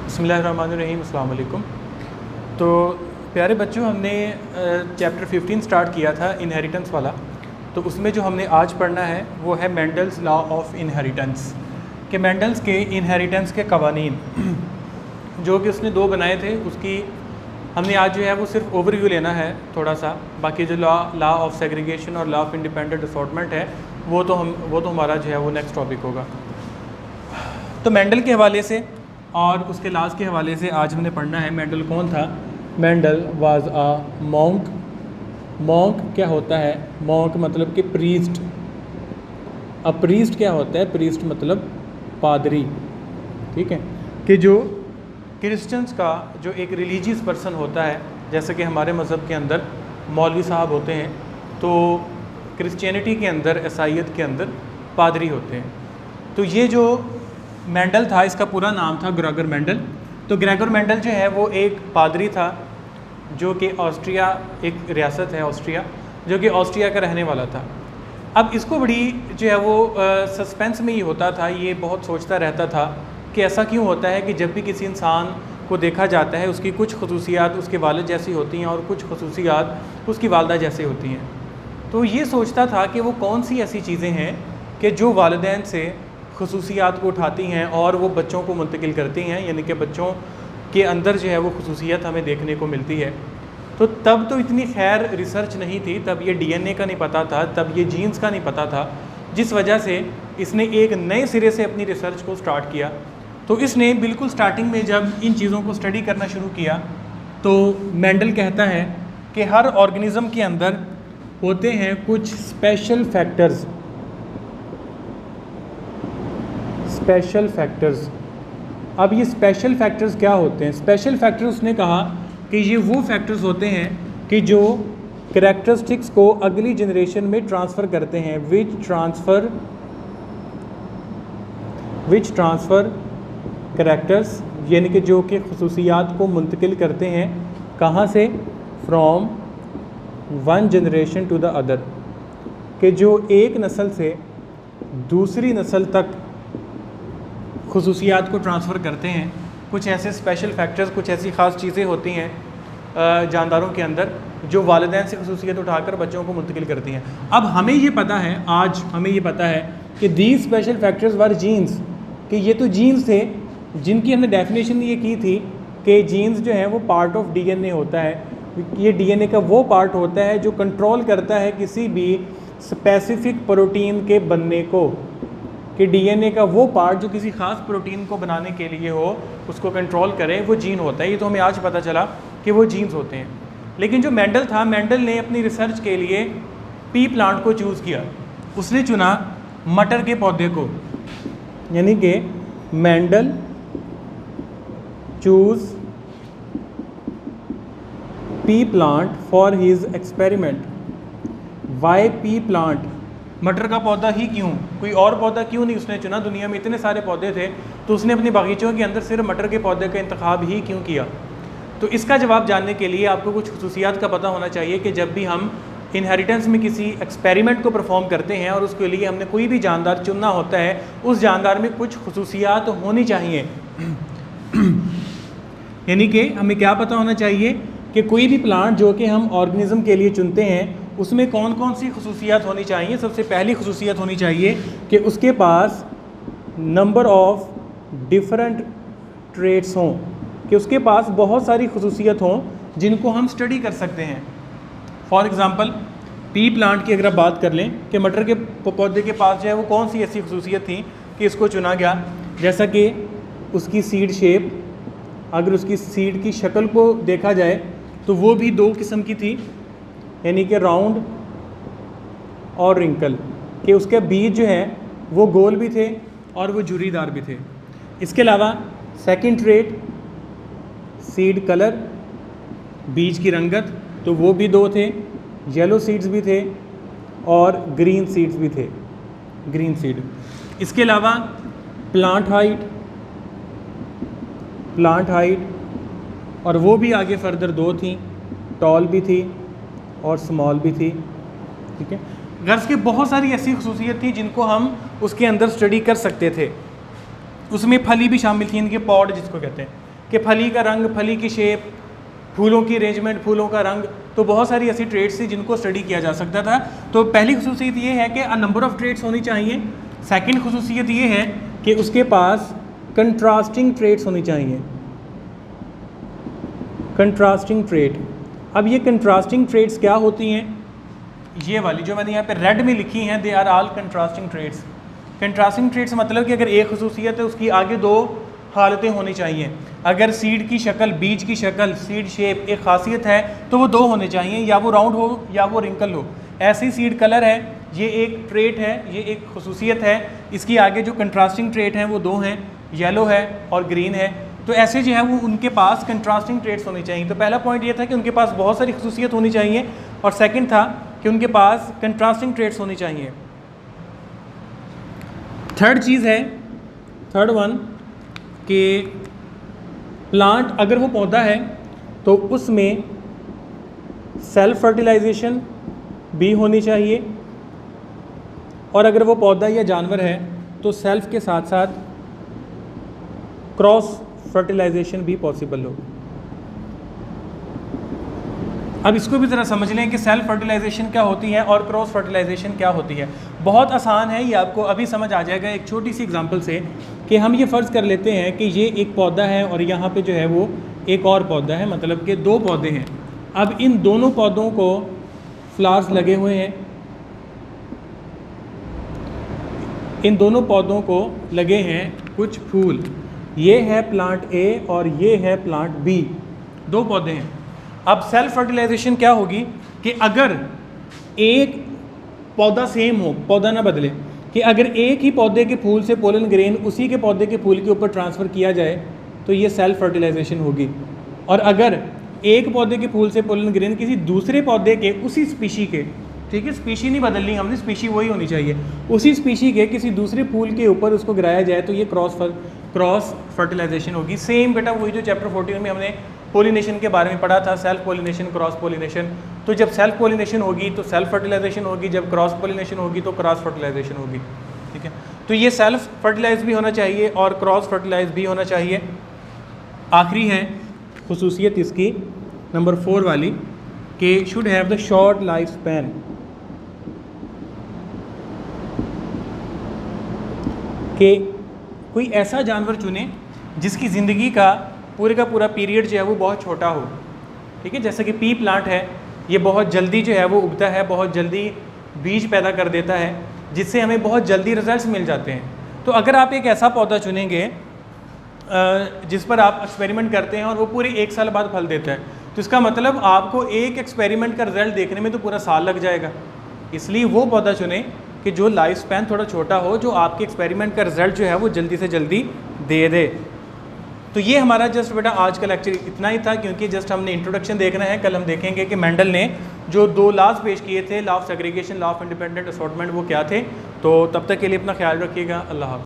बिस्मिल्लाहिर्रहमानिर्रहीम, अस्सलाम वालेकुम। तो प्यारे बच्चों, हमने चैप्टर 15 स्टार्ट किया था इनहेरिटेंस वाला। तो उसमें जो हमने आज पढ़ना है वो है मेंडल्स लॉ ऑफ इनहेरिटेंस, कि मेंडल्स के इनहेरिटेंस के कवानीन जो कि उसने 2 बनाए थे, उसकी हमने आज जो है वो सिर्फ ओवरव्यू लेना है थोड़ा सा। बाकी जो लॉ ऑफ सेग्रीगेशन और लॉ ऑफ इंडिपेंडेंट असॉर्टमेंट है वो तो हमारा जो है वो नेक्स्ट टॉपिक होगा। तो मेंडल के हवाले से और उसके लाज के हवाले से आज हमने पढ़ना है मेंडल कौन था। Mendel was a monk. Monk क्या होता है? मॉन्क मतलब कि प्रीस्ट। अब प्रीस्ट क्या होता है? प्रीस्ट मतलब पादरी, ठीक है। कि जो क्रिश्चियंस का जो एक रिलीजियस पर्सन होता है, जैसे कि हमारे मज़हब के अंदर मौलवी साहब होते हैं, तो क्रिश्चियनिटी के अंदर, ईसाईयत के अंदर पादरी होते हैं। तो ये जो मेंडल था, इसका पूरा नाम था ग्रेगर मेंडल। तो ग्रेगर मेंडल जो है वो एक पादरी था जो कि ऑस्ट्रिया, एक रियासत है ऑस्ट्रिया, जो कि ऑस्ट्रिया का रहने वाला था। अब इसको बड़ी जो है वो सस्पेंस में ही होता था, ये बहुत सोचता रहता था कि ऐसा क्यों होता है कि जब भी किसी इंसान को देखा जाता है उसकी कुछ खसूसियात उसके वालिद जैसी होती हैं और कुछ खसूसियात उसकी वालदा जैसी होती हैं। तो ये सोचता था कि वो कौन सी ऐसी चीज़ें हैं कि जो वालिदैन से खसूसियात को उठाती हैं और वो बच्चों को मुंतकिल करती हैं, यानी कि बच्चों के अंदर जो है वो खसूसियत हमें देखने को मिलती है। तो तब तो इतनी खैर रिसर्च नहीं थी, तब ये डीएनए का नहीं पता था, तब ये जीन्स का नहीं पता था, जिस वजह से इसने एक नए सिरे से अपनी रिसर्च को स्टार्ट किया। तो इसने बिल्कुल स्टार्टिंग में जब इन चीज़ों को स्टडी करना शुरू किया तो मेंडल कहता है कि हर ऑर्गेनिज़म के अंदर होते हैं कुछ स्पेशल फैक्टर्स। स्पेशल फैक्टर्स, अब ये स्पेशल फैक्टर्स क्या होते हैं? स्पेशल फैक्टर्स उसने कहा कि ये वो फैक्टर्स होते हैं कि जो करैक्टरिस्टिक्स को अगली जनरेशन में ट्रांसफ़र करते हैं। विच ट्रांसफ़र करैक्टर्स, यानी कि जो कि खसूसियात को मुंतकिल करते हैं कहाँ से? From one generation to the other, कि जो एक नस्ल से दूसरी नस्ल तक खसूसियात को ट्रांसफ़र करते हैं। कुछ ऐसे स्पेशल फैक्टर्स, कुछ ऐसी ख़ास चीज़ें होती हैं जानदारों के अंदर जो वालिदैन से खसूसियत उठाकर बच्चों को मुंतकिल करती हैं। अब हमें ये पता है, आज हमें ये पता है कि these special factors were genes, कि ये तो जीन्स थे जिनकी हमने डेफिनेशन ये की थी कि जीन्स जो है वो पार्ट ऑफ डीएनए होता है। ये डीएनए का वो पार्ट होता है जो कंट्रोल करता है किसी भी स्पेसिफिक प्रोटीन के बनने को, कि डीएनए का वो पार्ट जो किसी ख़ास प्रोटीन को बनाने के लिए हो, उसको कंट्रोल करे, वो जीन होता है। ये तो हमें आज पता चला कि वो जीन्स होते हैं। लेकिन जो मेंडल था, मेंडल ने अपनी रिसर्च के लिए पी प्लांट को चूज़ किया। उसने चुना मटर के पौधे को, यानी कि Mendel choose pea plant for his experiment. Why pea plant? मटर का पौधा ही क्यों? कोई और पौधा क्यों नहीं उसने चुना? दुनिया में इतने सारे पौधे थे, तो उसने अपने बागीचों के अंदर सिर्फ मटर के पौधे का इंतखाब ही क्यों किया? तो इसका जवाब जानने के लिए आपको कुछ खसूसियात का पता होना चाहिए कि जब भी हम इनहेरिटेंस में किसी एक्सपेरिमेंट को परफॉर्म करते हैं और उसके लिए हमने कोई भी जानदार चुनना होता है, उस जानदार में कुछ खसूसियात होनी चाहिए। यानी कि हमें क्या पता होना चाहिए कि कोई भी प्लांट जो कि हम ऑर्गेनिज्म के लिए चुनते हैं उसमें कौन कौन सी खसूसियात होनी चाहिए। सबसे पहली खसूसियत होनी चाहिए कि उसके पास नंबर ऑफ डिफरेंट ट्रेट्स हों, कि उसके पास बहुत सारी खसूसियत हों जिनको हम स्टडी कर सकते हैं। फॉर एग्ज़ाम्पल, पी प्लांट की अगर आप बात कर लें कि मटर के पौधे के पास जो है वो कौन सी ऐसी खसूसियत थी कि इसको चुना गया। जैसा कि उसकी सीड शेप, अगर उसकी सीड की शक्ल को देखा जाए तो वो भी 2 किस्म की थी, यानी कि राउंड और रिंकल, कि उसके बीज जो हैं वो गोल भी थे और वो झुर्रीदार भी थे। इसके अलावा सेकंड ट्रेट सीड कलर, बीज की रंगत, तो वो भी 2 थे। येलो सीड्स भी थे और ग्रीन सीड्स भी थे, ग्रीन सीड। इसके अलावा प्लांट हाइट, और वो भी आगे फर्दर 2 थी, टॉल भी थी और स्मॉल भी थी, ठीक है। गर्ज के बहुत सारी ऐसी खसूसियत थी जिनको हम उसके अंदर स्टडी कर सकते थे। उसमें फली भी शामिल थी, इनके पॉड जिसको कहते हैं, कि फली का रंग, फली की शेप, फूलों की अरेंजमेंट, फूलों का रंग, तो बहुत सारी ऐसी ट्रेड्स थी जिनको स्टडी किया जा सकता था। तो पहली खुसूसियत ये है कि नंबर ऑफ़ ट्रेड्स होनी चाहिए। सेकंड खुसूसियत ये है कि उसके पास कंट्रास्टिंग ट्रेड्स होनी चाहिए, कंट्रास्टिंग ट्रेड। अब ये कंट्रास्टिंग ट्रेड्स क्या होती हैं, ये वाली जो मैंने यहाँ पे रेड में लिखी हैं, they are all contrasting traits. Contrasting traits मतलब कि अगर एक खुसूसियत है उसकी आगे दो हालतें होनी चाहिए। अगर सीड की शक्ल, बीज की शक्ल, सीड शेप एक खासियत है तो वो दो होने चाहिए, या वो राउंड हो या वो रिंकल हो। ऐसी सीड कलर है, ये एक ट्रेट है, ये एक खुसूसियत है। इसकी आगे जो कंट्रास्टिंग ट्रेट हैं वो दो हैं, येलो है और ग्रीन है। तो ऐसे जो है वो उनके पास कंट्रास्टिंग ट्रेट्स होनी चाहिए। तो पहला पॉइंट ये था कि उनके पास बहुत सारी खुसूसियत होनी चाहिए, और सेकंड था कि उनके पास कंट्रास्टिंग ट्रेट्स होनी चाहिए। थर्ड चीज़ है, थर्ड वन, कि प्लांट अगर वो पौधा है तो उसमें सेल्फ फर्टिलाइजेशन भी होनी चाहिए, और अगर वो पौधा या जानवर है तो सेल्फ के साथ साथ क्रॉस फर्टिलाइजेशन भी पॉसिबल हो। अब इसको भी ज़रा समझ लें कि सेल्फ फर्टिलाइजेशन क्या होती है और क्रॉस फर्टिलाइजेशन क्या होती है। बहुत आसान है, ये आपको अभी समझ आ जाएगा एक छोटी सी एग्जांपल से, कि हम ये फ़र्ज़ कर लेते हैं कि ये एक पौधा है और यहाँ पे जो है वो एक और पौधा है, मतलब कि दो पौधे हैं। अब इन दोनों पौधों को फ्लावर्स लगे हुए हैं, इन दोनों पौधों को लगे हैं कुछ फूल। ये है प्लांट ए और ये है प्लांट बी, दो पौधे हैं। अब सेल्फ फर्टिलाइजेशन क्या होगी कि अगर एक पौधा सेम हो, पौधा ना बदले, कि अगर एक ही पौधे के फूल से पोलन ग्रेन उसी के पौधे के फूल के ऊपर ट्रांसफ़र किया जाए तो ये सेल्फ फर्टिलाइजेशन होगी। और अगर एक पौधे के फूल से पोलन ग्रेन किसी दूसरे पौधे के, उसी स्पीशी के, ठीक है, स्पीशी नहीं बदलनी हमने, स्पीशी वही होनी चाहिए, उसी स्पीशी के किसी दूसरे फूल के ऊपर उसको गिराया जाए तो ये क्रॉस फर्टिलाइजेशन होगी। सेम बेटा वही जो चैप्टर 14 में हमने पोलिनेशन के बारे में पढ़ा था, सेल्फ पोलिनेशन, क्रॉस पोलिनेशन। तो जब सेल्फ पोलिनेशन होगी तो सेल्फ फर्टिलाइजेशन होगी, जब क्रॉस पोलिनेशन होगी तो क्रॉस फर्टिलाइजेशन होगी। ठीक है, तो ये सेल्फ फर्टिलाइज भी होना चाहिए और क्रॉस फर्टिलाइज भी होना चाहिए। आखिरी है खुसूसियत इसकी नंबर 4 वाली, कि should have the short life span. कि कोई ऐसा जानवर चुने जिसकी ज़िंदगी का पूरा पीरियड जो है वो बहुत छोटा हो। ठीक है, जैसे कि पी प्लांट है, ये बहुत जल्दी जो है वो उगता है, बहुत जल्दी बीज पैदा कर देता है, जिससे हमें बहुत जल्दी रिजल्ट्स मिल जाते हैं। तो अगर आप एक ऐसा पौधा चुनेंगे जिस पर आप एक्सपेरिमेंट करते हैं और वो पूरे 1 साल बाद फल देता है, तो इसका मतलब आपको एक एक्सपेरिमेंट का रिजल्ट देखने में तो पूरा साल लग जाएगा। इसलिए वो पौधा चुनें कि जो लाइफ स्पैन थोड़ा छोटा हो, जो आपके एक्सपेरिमेंट का रिजल्ट जो है वो जल्दी से जल्दी दे दे। तो ये हमारा जस्ट बेटा आज का लेक्चर इतना ही था, क्योंकि जस्ट हमने इंट्रोडक्शन देखना है। कल हम देखेंगे कि मेंडल ने जो 2 लॉज पेश किए थे, law of segregation, law of independent assortment, वो क्या थे। तो तब तक के लिए अपना ख्याल रखिएगा। अल्लाह हाफ़िज़।